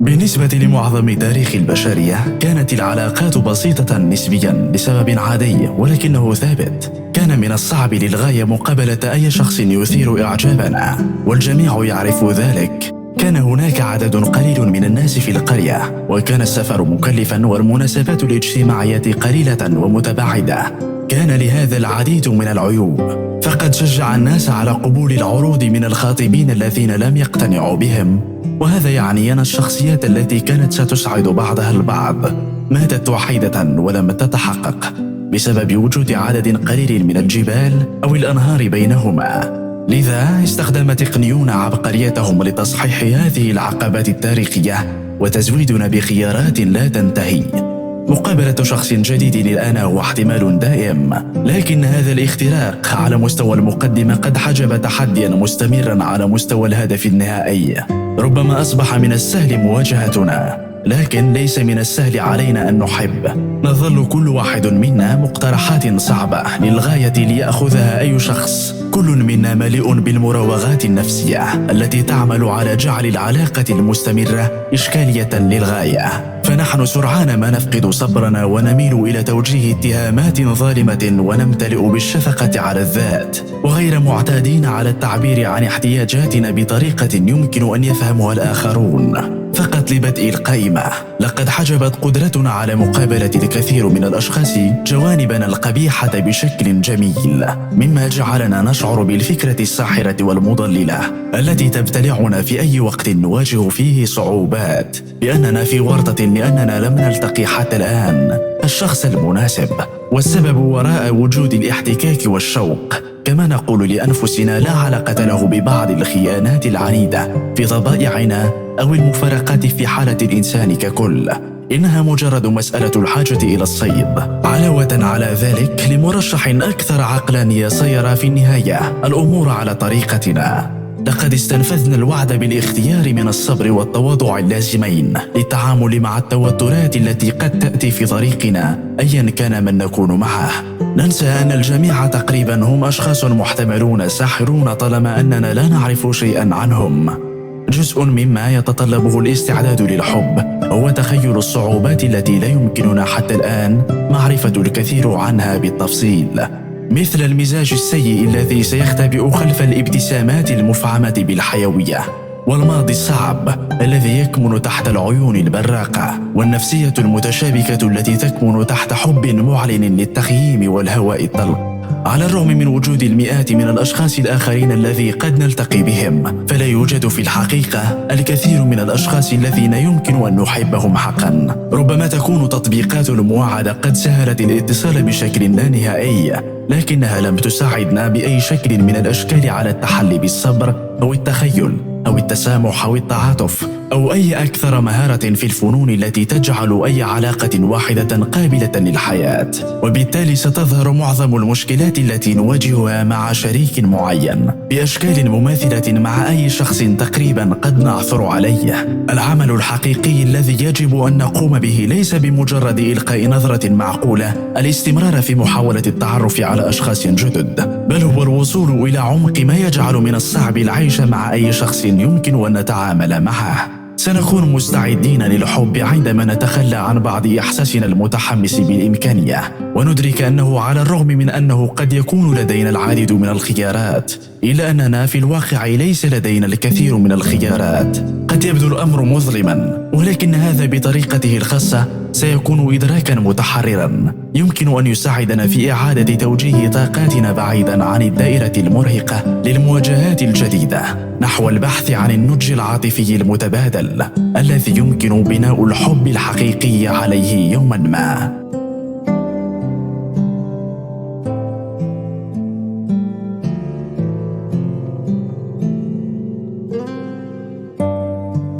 بالنسبة لمعظم تاريخ البشرية كانت العلاقات بسيطة نسبيا لسبب عادي ولكنه ثابت. كان من الصعب للغاية مقابلة أي شخص يثير إعجابنا، والجميع يعرف ذلك. كان هناك عدد قليل من الناس في القرية، وكان السفر مكلفا والمناسبات الاجتماعية قليلة ومتباعدة. كان لهذا العديد من العيوب، فقد شجع الناس على قبول العروض من الخاطبين الذين لم يقتنعوا بهم، وهذا يعني أن الشخصيات التي كانت ستسعد بعضها البعض ماتت وحيدة ولم تتحقق بسبب وجود عدد قليل من الجبال أو الأنهار بينهما. لذا استخدم تقنيون عبقريتهم لتصحيح هذه العقبات التاريخية وتزويدنا بخيارات لا تنتهي. مقابلة شخص جديد الآن هو احتمال دائم، لكن هذا الاختراق على مستوى المقدمة قد حجب تحديا مستمرا على مستوى الهدف النهائي. ربما أصبح من السهل مواجهتنا، لكن ليس من السهل علينا أن نحب. نظل كل واحد منا مقترحات صعبة للغاية ليأخذها أي شخص. كل منا مليء بالمراوغات النفسية التي تعمل على جعل العلاقة المستمرة إشكالية للغاية. فنحن سرعان ما نفقد صبرنا ونميل إلى توجيه اتهامات ظالمة ونمتلئ بالشفقة على الذات، وغير معتادين على التعبير عن احتياجاتنا بطريقة يمكن أن يفهمها الآخرون. فقط لبدء القائمة، لقد حجبت قدرتنا على مقابلة الكثير من الأشخاص جوانبنا القبيحة بشكل جميل، مما جعلنا نشعر بالفكرة الساحرة والمضللة التي تبتلعنا في أي وقت نواجه فيه صعوبات، بأننا في ورطة لأننا لم نلتقي حتى الآن الشخص المناسب. والسبب وراء وجود الاحتكاك والشوق، كما نقول لأنفسنا، لا علاقة له ببعض الخيانات العنيدة في طبائعنا أو المفارقات في حالة الإنسان ككل. إنها مجرد مسألة الحاجة إلى الصيد. علاوة على ذلك، لمرشح أكثر عقلانية سيرى في النهاية الأمور على طريقتنا. لقد استنفذنا الوعد بالاختيار من الصبر والتواضع اللازمين للتعامل مع التوترات التي قد تأتي في طريقنا أيا كان من نكون معه. ننسى أن الجميع تقريبا هم أشخاص محتملون ساحرون طالما أننا لا نعرف شيئا عنهم. جزء مما يتطلبه الاستعداد للحب هو تخيل الصعوبات التي لا يمكننا حتى الآن معرفة الكثير عنها بالتفصيل، مثل المزاج السيء الذي سيختبئ خلف الابتسامات المفعمة بالحيوية، والماضي الصعب الذي يكمن تحت العيون البراقة، والنفسية المتشابكة التي تكمن تحت حب معلن للتخييم والهواء الطلق. على الرغم من وجود المئات من الأشخاص الآخرين الذي قد نلتقي بهم، فلا يوجد في الحقيقة الكثير من الأشخاص الذين يمكن أن نحبهم حقا. ربما تكون تطبيقات المواعدة قد سهلت الاتصال بشكل لا نهائي، لكنها لم تساعدنا بأي شكل من الأشكال على التحلي بالصبر أو التخيل أو التسامح أو التعاطف أو أي أكثر مهارة في الفنون التي تجعل أي علاقة واحدة قابلة للحياة. وبالتالي ستظهر معظم المشكلات التي نواجهها مع شريك معين بأشكال مماثلة مع أي شخص تقريبا قد نعثر عليه. العمل الحقيقي الذي يجب أن نقوم به ليس بمجرد إلقاء نظرة معقولة الاستمرار في محاولة التعرف على أشخاص جدد، بل هو الوصول إلى عمق ما يجعل من الصعب العيش مع أي شخص يمكن أن نتعامل معه. سنكون مستعدين للحب عندما نتخلى عن بعض إحساسنا المتحمس بالإمكانية، وندرك أنه على الرغم من أنه قد يكون لدينا العديد من الخيارات، إلا أننا في الواقع ليس لدينا الكثير من الخيارات. قد يبدو الأمر مظلما، ولكن هذا بطريقته الخاصة سيكون إدراكا متحررا يمكن أن يساعدنا في إعادة توجيه طاقاتنا بعيدا عن الدائرة المرهقة للمواجهات الجديدة، نحو البحث عن النضج العاطفي المتبادل الذي يمكن بناء الحب الحقيقي عليه يوما ما.